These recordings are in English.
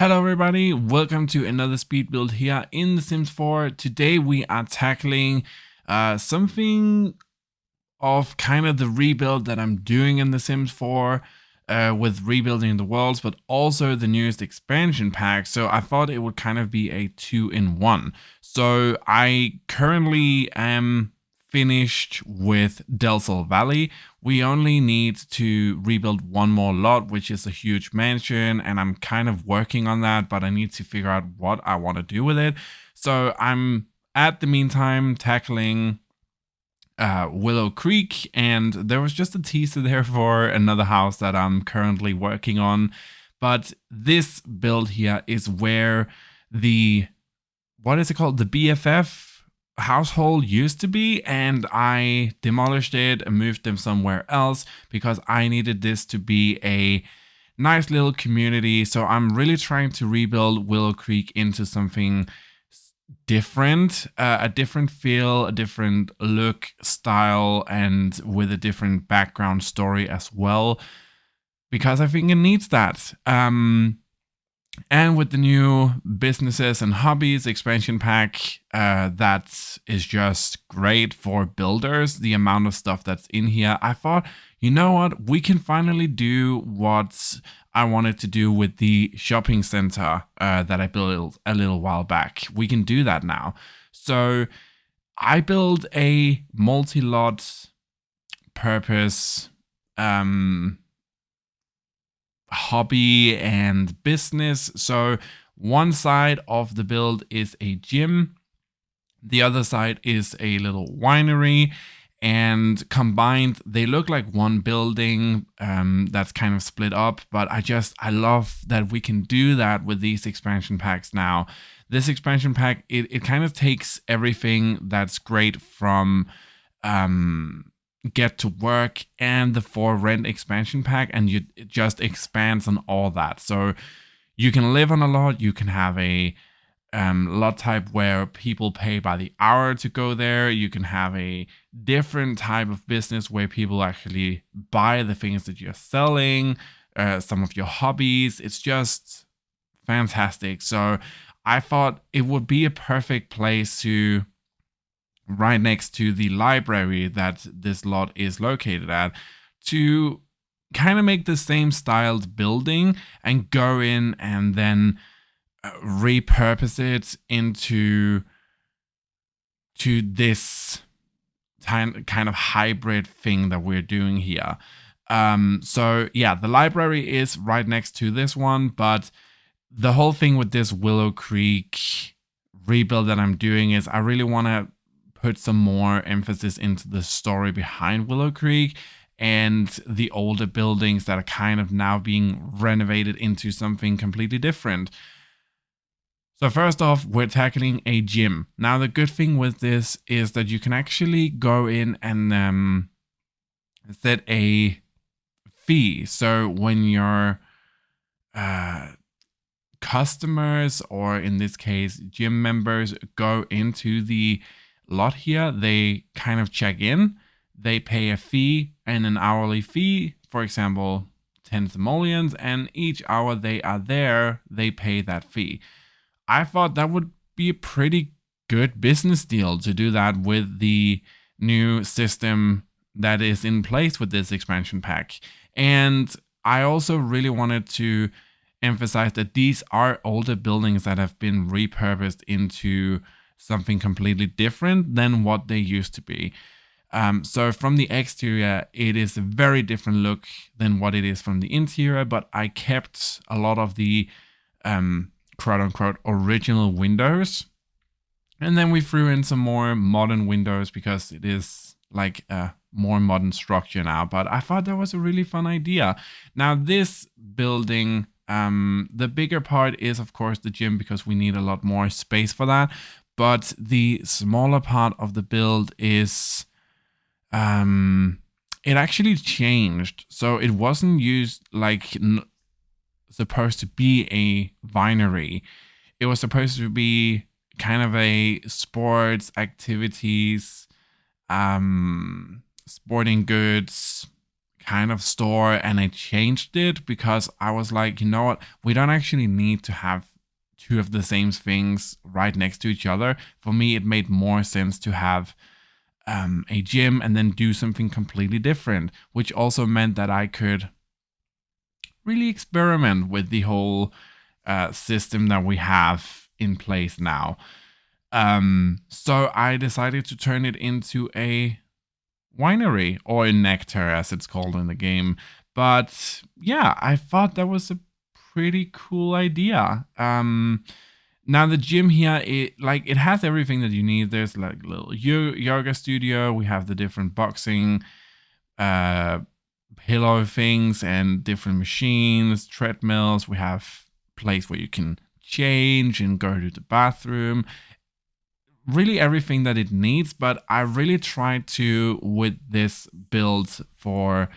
Hello everybody, welcome to another speed build here in The Sims 4. Today we are tackling something of kind of the rebuild that I'm doing in The Sims 4 with rebuilding the worlds, but also the newest expansion pack. So I thought it would kind of be a 2-in-1. So I currently am finished with Del Sol Valley. We only need to rebuild one more lot, which is a huge mansion, and I'm kind of working on that, but I need to figure out what I want to do with it. So I'm at the meantime tackling Willow Creek, and there was just a teaser there for another house that I'm currently working on. But this build here is where the, what is it called? The BFF household used to be, and I demolished it and moved them somewhere else because I needed this to be a nice little community. So I'm really trying to rebuild Willow Creek into something different, a different feel, a different look, style, and with a different background story as well, because I think it needs that. And with the new Businesses and Hobbies expansion pack, that is just great for builders. The amount of stuff that's in here, I thought, you know what, we can finally do what I wanted to do with the shopping center that I built a little while back. We can do that now. So I built a multi-lot purpose hobby and business. So one side of the build is a gym, the other side is a little winery, and combined they look like one building that's kind of split up. But I love that we can do that with these expansion packs now. This expansion pack, it kind of takes everything that's great from Get to Work and the For Rent expansion pack, and it just expands on all that. So you can live on a lot, you can have a lot type where people pay by the hour to go there. You can have a different type of business where people actually buy the things that you're selling, some of your hobbies. It's just fantastic. So I thought it would be a perfect place to, right next to the library that this lot is located at, to kind of make the same styled building and go in and then repurpose it into this kind of hybrid thing that we're doing here. So yeah, the library is right next to this one, but the whole thing with this Willow Creek rebuild that I'm doing is I really want to put some more emphasis into the story behind Willow Creek and the older buildings that are kind of now being renovated into something completely different. So first off, we're tackling a gym. Now the good thing with this is that you can actually go in and set a fee. So when your customers, or in this case gym members, go into the lot here, they kind of check in, they pay a fee and an hourly fee, for example 10 simoleons, and each hour they are there they pay that fee. I thought that would be a pretty good business deal to do that with the new system that is in place with this expansion pack. And I also really wanted to emphasize that these are older buildings that have been repurposed into something completely different than what they used to be. So from the exterior, it is a very different look than what it is from the interior, but I kept a lot of the quote unquote original windows. And then we threw in some more modern windows because it is like a more modern structure now. But I thought that was a really fun idea. Now this building, the bigger part is of course the gym, because we need a lot more space for that. But the smaller part of the build is, it actually changed. So it wasn't used like supposed to be a winery. It was supposed to be kind of a sports activities, sporting goods kind of store, and I changed it because I was like, you know what, we don't actually need to have two of the same things right next to each other. For me, it made more sense to have a gym and then do something completely different, which also meant that I could really experiment with the whole system that we have in place now. So I decided to turn it into a winery, or a nectar as it's called in the game. But yeah, I thought that was a pretty cool idea. Now the gym here, it has everything that you need. There's like a little yoga studio. We have the different boxing uh pillow things and different machines, treadmills. We have place where you can change and go to the bathroom. Really everything that it needs, but I really tried to, with this build, for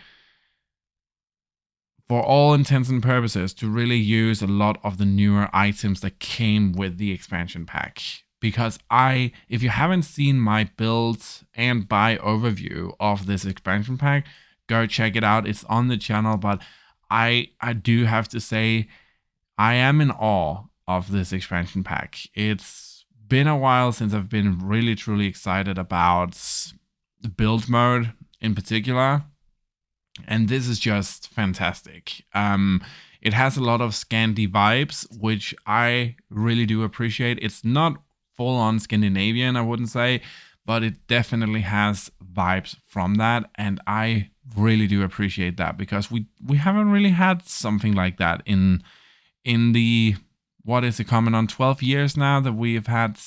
all intents and purposes, to really use a lot of the newer items that came with the expansion pack. Because if you haven't seen my build and buy overview of this expansion pack, go check it out. It's on the channel, but I do have to say, I am in awe of this expansion pack. It's been a while since I've been really truly excited about the build mode in particular, and this is just fantastic. It has a lot of Scandi vibes, which I really do appreciate. It's not full on Scandinavian, I wouldn't say, but it definitely has vibes from that, and I really do appreciate that, because we haven't really had something like that in the, what is it, coming on 12 years now that we've had,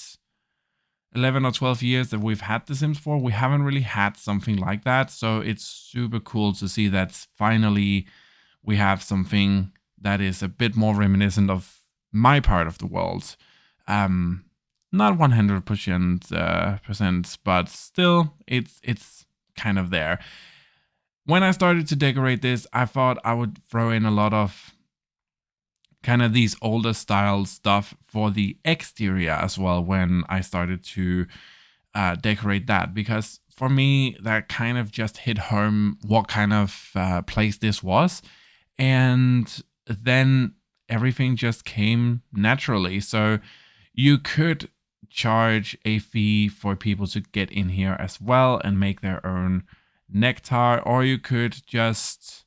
11 or 12 years that we've had The Sims 4. We haven't really had something like that. So it's super cool to see that finally we have something that is a bit more reminiscent of my part of the world. Not 100%, but still it's kind of there. When I started to decorate this, I thought I would throw in a lot of kind of these older style stuff for the exterior as well when I started to decorate that, because for me that kind of just hit home what kind of place this was, and then everything just came naturally. So you could charge a fee for people to get in here as well and make their own nectar, or you could just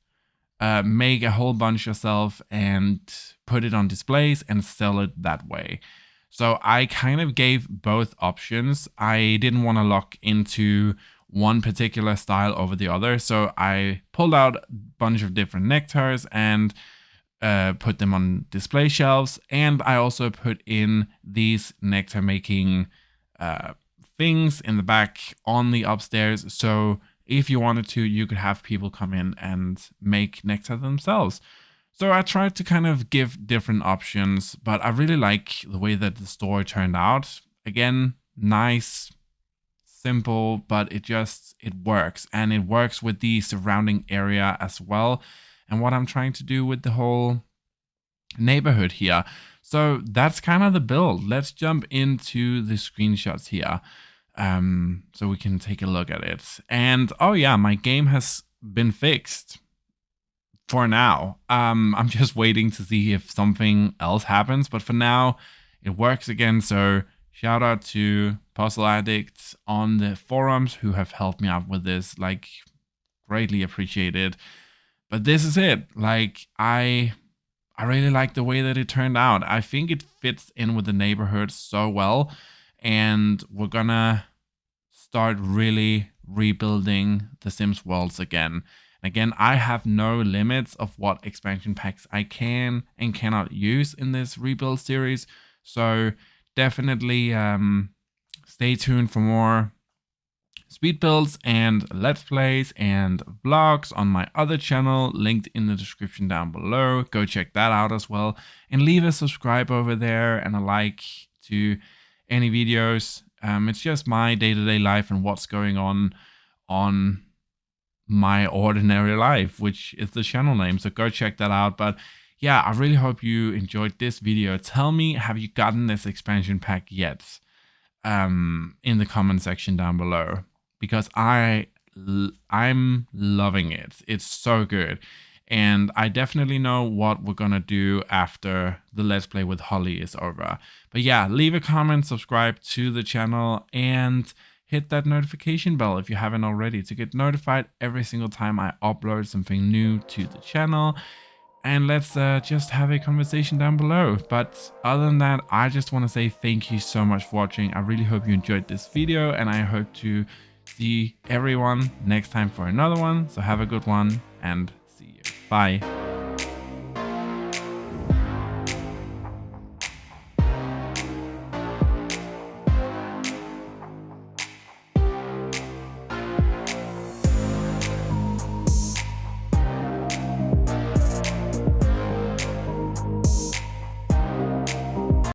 make a whole bunch yourself and put it on displays and sell it that way. So I kind of gave both options. I didn't want to lock into one particular style over the other, so I pulled out a bunch of different nectars and put them on display shelves. And I also put in these nectar making things in the back on the upstairs, so if you wanted to, you could have people come in and make nectar themselves. So I tried to kind of give different options, but I really like the way that the store turned out. Again, nice, simple, but it works. And it works with the surrounding area as well, and what I'm trying to do with the whole neighborhood here. So that's kind of the build. Let's jump into the screenshots here. So we can take a look at it. And oh yeah, my game has been fixed for now. I'm just waiting to see if something else happens, but for now it works again. So shout out to Puzzle Addicts on the forums who have helped me out with this, like, greatly appreciated. But this is it. Like, I really like the way that it turned out. I think it fits in with the neighborhood so well, and we're gonna start really rebuilding the Sims worlds again. Again, I have no limits of what expansion packs I can and cannot use in this rebuild series. So definitely stay tuned for more speed builds and let's plays and vlogs on my other channel, linked in the description down below. Go check that out as well, and leave a subscribe over there and a like to any videos. It's just my day-to-day life and what's going on my ordinary life, which is the channel name. So go check that out. But yeah, I really hope you enjoyed this video. Tell me, have you gotten this expansion pack yet? In the comment section down below, because I I'm loving it. It's so good. And I definitely know what we're gonna do after the Let's Play with Holly is over. But yeah, leave a comment, subscribe to the channel, and hit that notification bell if you haven't already to get notified every single time I upload something new to the channel. And let's just have a conversation down below. But other than that, I just want to say thank you so much for watching. I really hope you enjoyed this video, and I hope to see everyone next time for another one. So have a good one and see you. Bye.